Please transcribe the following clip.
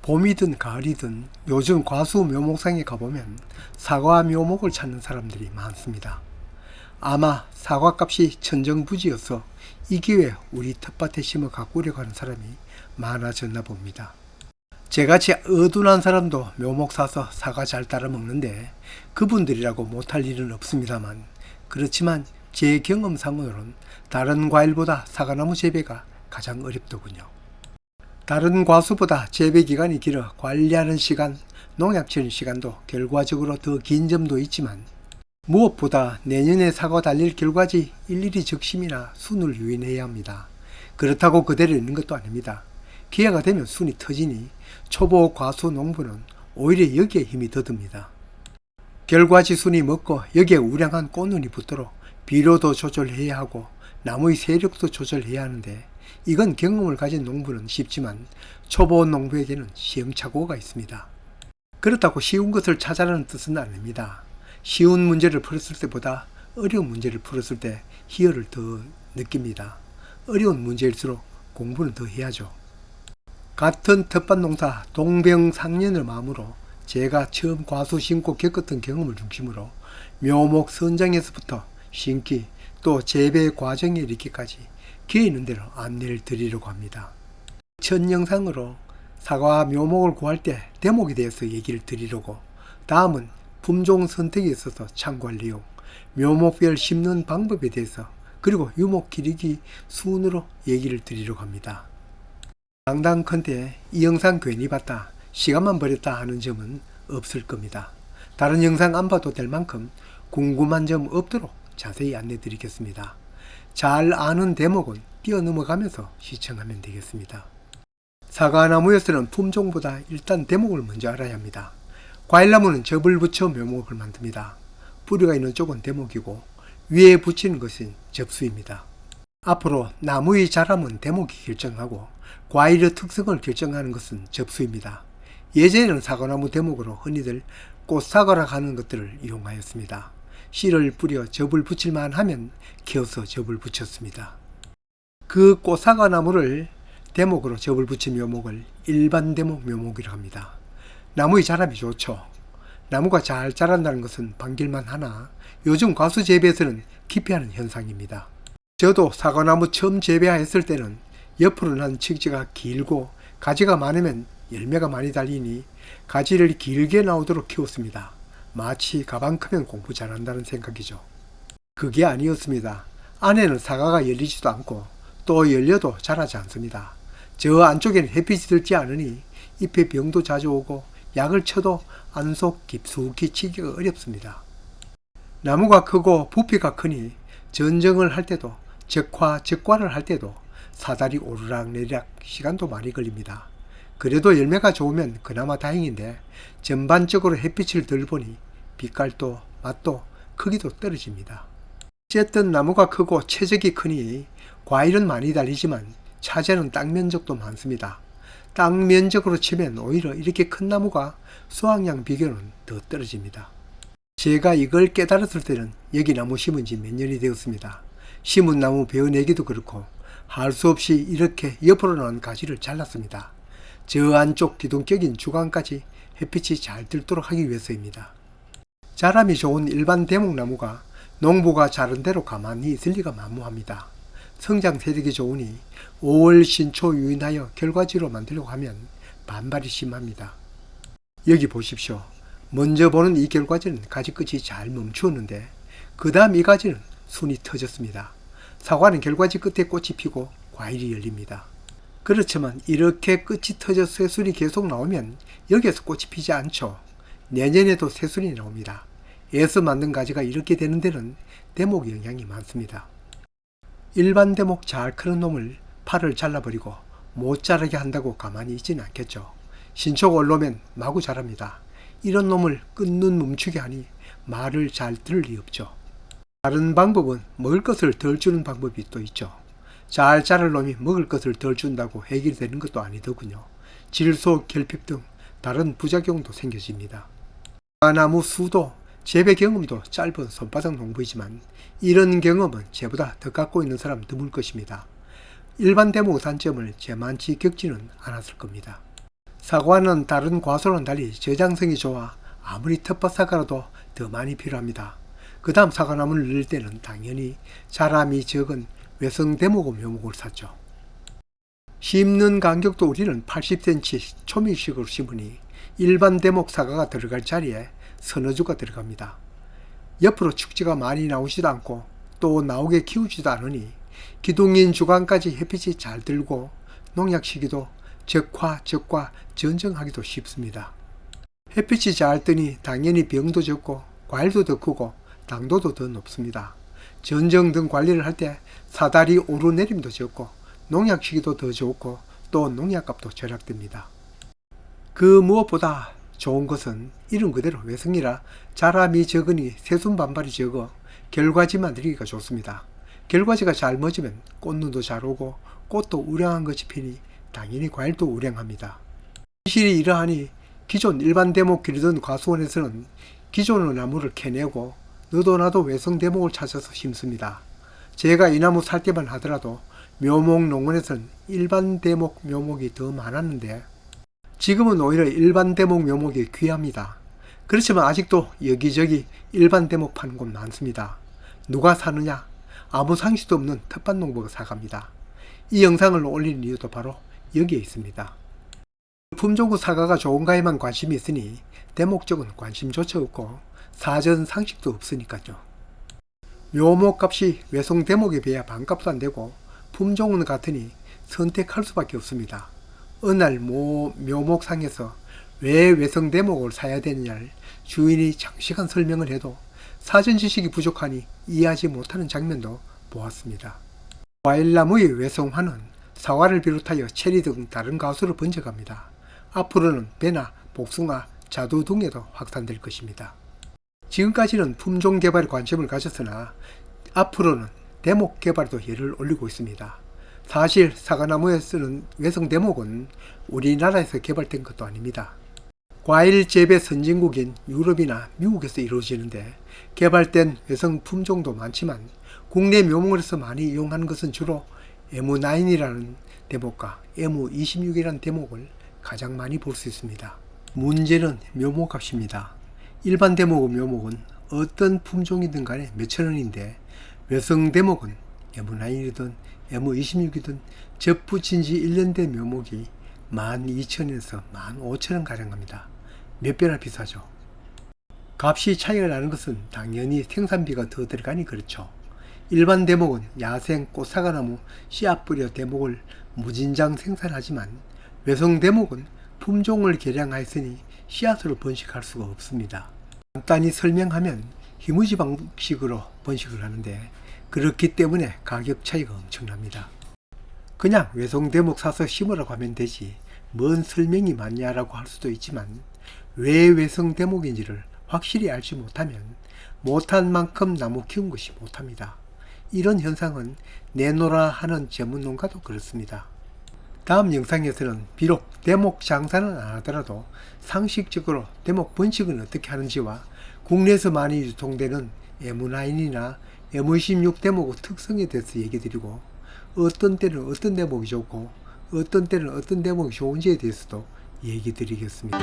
봄이든 가을이든 요즘 과수 묘목상에 가보면 사과 묘목을 찾는 사람들이 많습니다. 아마 사과값이 천정부지여서 이 기회에 우리 텃밭에 심어 가꾸려고 하는 사람이 많아졌나 봅니다. 저같이 어둔한 사람도 묘목 사서 사과 잘 따라 먹는데 그분들이라고 못할 일은 없습니다만, 그렇지만 제 경험상으로는 다른 과일보다 사과나무 재배가 가장 어렵더군요. 다른 과수보다 재배 기간이 길어 관리하는 시간, 농약 치는 시간도 결과적으로 더 긴 점도 있지만, 무엇보다 내년에 사과 달릴 결과지 일일이 적심이나 순을 유인해야 합니다. 그렇다고 그대로 있는 것도 아닙니다. 기회가 되면 순이 터지니 초보 과수 농부는 오히려 여기에 힘이 더듭니다. 결과지 순이 먹고 여기에 우량한 꽃눈이 붙도록 비료도 조절해야 하고 나무의 세력도 조절해야 하는데, 이건 경험을 가진 농부는 쉽지만 초보 농부에게는 시행착오가 있습니다. 그렇다고 쉬운 것을 찾아라는 뜻은 아닙니다. 쉬운 문제를 풀었을 때보다 어려운 문제를 풀었을 때 희열을 더 느낍니다. 어려운 문제일수록 공부는 더 해야죠. 같은 텃밭 농사 동병상련의 마음으로 제가 처음 과수 심고 겪었던 경험을 중심으로 묘목 선정에서부터 심기 또 재배 과정에 이르기까지 기회 있는 대로 안내를 드리려고 합니다. 첫 영상으로 사과 묘목을 구할 때 대목에 대해서 얘기를 드리려고, 다음은 품종 선택에 있어서 참고할 내용, 묘목별 심는 방법에 대해서, 그리고 유목 기르기 순으로 얘기를 드리려고 합니다. 당당컨대 이 영상 괜히 봤다, 시간만 버렸다 하는 점은 없을 겁니다. 다른 영상 안 봐도 될 만큼 궁금한 점 없도록 자세히 안내 드리겠습니다. 잘 아는 대목은 뛰어넘어가면서 시청하면 되겠습니다. 사과나무에서는 품종보다 일단 대목을 먼저 알아야 합니다. 과일나무는 접을 붙여 묘목을 만듭니다. 뿌리가 있는 쪽은 대목이고 위에 붙이는 것은 접수입니다. 앞으로 나무의 자람은 대목이 결정하고 과일의 특성을 결정하는 것은 접수입니다. 예전에는 사과나무 대목으로 흔히들 꽃사과라 하는 것들을 이용하였습니다. 씨를 뿌려 접을 붙일만 하면 키워서 접을 붙였습니다. 그 꽃사과 나무를 대목으로 접을 붙인 묘목을 일반 대목 묘목이라고 합니다. 나무의 자람이 좋죠. 나무가 잘 자란다는 것은 반길만 하나 요즘 과수 재배에서는 기피하는 현상입니다. 저도 사과나무 처음 재배했을 때는 옆으로 난 칙지가 길고 가지가 많으면 열매가 많이 달리니 가지를 길게 나오도록 키웠습니다. 마치 가방 크면 공부 잘한다는 생각이죠. 그게 아니었습니다. 안에는 사과가 열리지도 않고 또 열려도 자라지 않습니다. 저 안쪽에는 햇빛이 들지 않으니 잎에 병도 자주 오고 약을 쳐도 안속 깊숙이 치기가 어렵습니다. 나무가 크고 부피가 크니 전정을 할 때도 적과를 할 때도 사다리 오르락내리락 시간도 많이 걸립니다. 그래도 열매가 좋으면 그나마 다행인데 전반적으로 햇빛을 덜 보니 빛깔도 맛도 크기도 떨어집니다. 어쨌든 나무가 크고 체적이 크니 과일은 많이 달리지만 차지하는 땅 면적도 많습니다. 땅 면적으로 치면 오히려 이렇게 큰 나무가 수확량 비교는 더 떨어집니다. 제가 이걸 깨달았을 때는 여기 나무 심은 지 몇 년이 되었습니다. 심은 나무 베어내기도 그렇고 할 수 없이 이렇게 옆으로 나온 가지를 잘랐습니다. 저 안쪽 기둥격인 주간까지 햇빛이 잘 들도록 하기 위해서입니다. 자람이 좋은 일반 대목나무가 농부가 자른 대로 가만히 있을 리가 만무합니다. 성장 세력이 좋으니 5월 신초 유인하여 결과지로 만들려고 하면 반발이 심합니다. 여기 보십시오. 먼저 보는 이 결과지는 가지 끝이 잘 멈추었는데 그 다음 이 가지는 순이 터졌습니다. 사과는 결과지 끝에 꽃이 피고 과일이 열립니다. 그렇지만 이렇게 끝이 터져 새순이 계속 나오면 여기에서 꽃이 피지 않죠. 내년에도 새순이 나옵니다. 애써 만든 가지가 이렇게 되는 데는 대목 영향이 많습니다. 일반 대목 잘 크는 놈을 팔을 잘라버리고 못 자라게 한다고 가만히 있지는 않겠죠. 신초가 올라오면 마구 자랍니다. 이런 놈을 끊는 멈추게 하니 말을 잘 들을 리 없죠. 다른 방법은 먹을 것을 덜 주는 방법이 또 있죠. 잘 자랄 놈이 먹을 것을 덜 준다고 해결되는 것도 아니더군요. 질소, 결핍 등 다른 부작용도 생겨집니다. 나무 수도 재배 경험도 짧은 손바닥 농부이지만 이런 경험은 제보다 더 갖고 있는 사람 드물 것입니다. 일반 대목 단점을 제만치 겪지는 않았을 겁니다. 사과는 다른 과수와는 달리 저장성이 좋아 아무리 텃밭 사과라도 더 많이 필요합니다. 그 다음 사과나무를 넣을 때는 당연히 자람이 적은 외성 대목원 묘목을 샀죠. 심는 간격도 우리는 80cm 초밀식으로 심으니 일반 대목 사과가 들어갈 자리에 서너 주가 들어갑니다. 옆으로 축지가 많이 나오지도 않고 또 나오게 키우지도 않으니 기둥인 주간까지 햇빛이 잘 들고 농약 시기도 적과 전정하기도 쉽습니다. 햇빛이 잘 뜨니 당연히 병도 적고 과일도 더 크고 당도도 더 높습니다. 전정 등 관리를 할 때 사다리 오르내림도 적고 농약 시기도 더 좋고 또 농약값도 절약됩니다. 그 무엇보다 좋은 것은 이름 그대로 외성이라 자람이 적으니 새순반발이 적어 결과지 만들기가 좋습니다. 결과지가 잘 멎으면 꽃눈도 잘 오고 꽃도 우량한 것이 피니 당연히 과일도 우량합니다. 실이 이러하니 기존 일반 대목 기르던 과수원에서는 기존의 나무를 캐내고 너도 나도 외성 대목을 찾아서 심습니다. 제가 이 나무 살 때만 하더라도 묘목 농원에서는 일반 대목 묘목이 더 많았는데 지금은 오히려 일반 대목 묘목이 귀합니다. 그렇지만 아직도 여기저기 일반 대목 파는 곳 많습니다. 누가 사느냐? 아무 상식도 없는 텃밭 농부가 사갑니다. 이 영상을 올리는 이유도 바로 여기에 있습니다. 품종구 사과가 좋은가에만 관심이 있으니 대목 쪽은 관심조차 없고 사전 상식도 없으니까요. 묘목값이 외성 대목에 비해 반값도 안되고 품종은 같으니 선택할 수밖에 없습니다. 어느 날 묘목상에서 왜 외성 대목을 사야 되느냐를 주인이 장시간 설명을 해도 사전 지식이 부족하니 이해하지 못하는 장면도 보았습니다. 과일나무의 외성화는 사과를 비롯하여 체리 등 다른 과수로 번져갑니다. 앞으로는 배나 복숭아, 자두 등에도 확산될 것입니다. 지금까지는 품종 개발에 관심을 가졌으나 앞으로는 대목 개발도 열을 올리고 있습니다. 사실 사과나무에 쓰는 외성 대목은 우리나라에서 개발된 것도 아닙니다. 과일 재배 선진국인 유럽이나 미국에서 이루어지는데 개발된 외성 품종도 많지만 국내 묘목에서 많이 이용하는 것은 주로 M9이라는 대목과 M26이라는 대목을 가장 많이 볼 수 있습니다. 문제는 묘목값입니다. 일반 대목 묘목은 어떤 품종이든 간에 몇천원인데 외성 대목은 M9이든 M26이든 접붙인 지 1년 된 묘목이 12,000원에서 15,000원 가량 합니다. 몇 배나 비싸죠. 값이 차이가 나는 것은 당연히 생산비가 더 들어가니 그렇죠. 일반 대목은 야생 꽃사과나무 씨앗 뿌려 대목을 무진장 생산하지만 외성 대목은 품종을 개량하였으니 씨앗으로 번식할 수가 없습니다. 간단히 설명하면 희무지 방식으로 번식을 하는데 그렇기 때문에 가격 차이가 엄청납니다. 그냥 외성 대목 사서 심으라고 하면 되지 뭔 설명이 많냐라고 할 수도 있지만 왜 외성 대목인지를 확실히 알지 못하면 못한 만큼 나무 키운 것이 못합니다. 이런 현상은 내노라 하는 전문농가도 그렇습니다. 다음 영상에서는 비록 대목 장사는 안 하더라도 상식적으로 대목 번식은 어떻게 하는지와 국내에서 많이 유통되는 M9이나 M26 대목의 특성에 대해서 얘기 드리고 어떤 때는 어떤 대목이 좋고 어떤 때는 어떤 대목이 좋은지에 대해서도 얘기 드리겠습니다.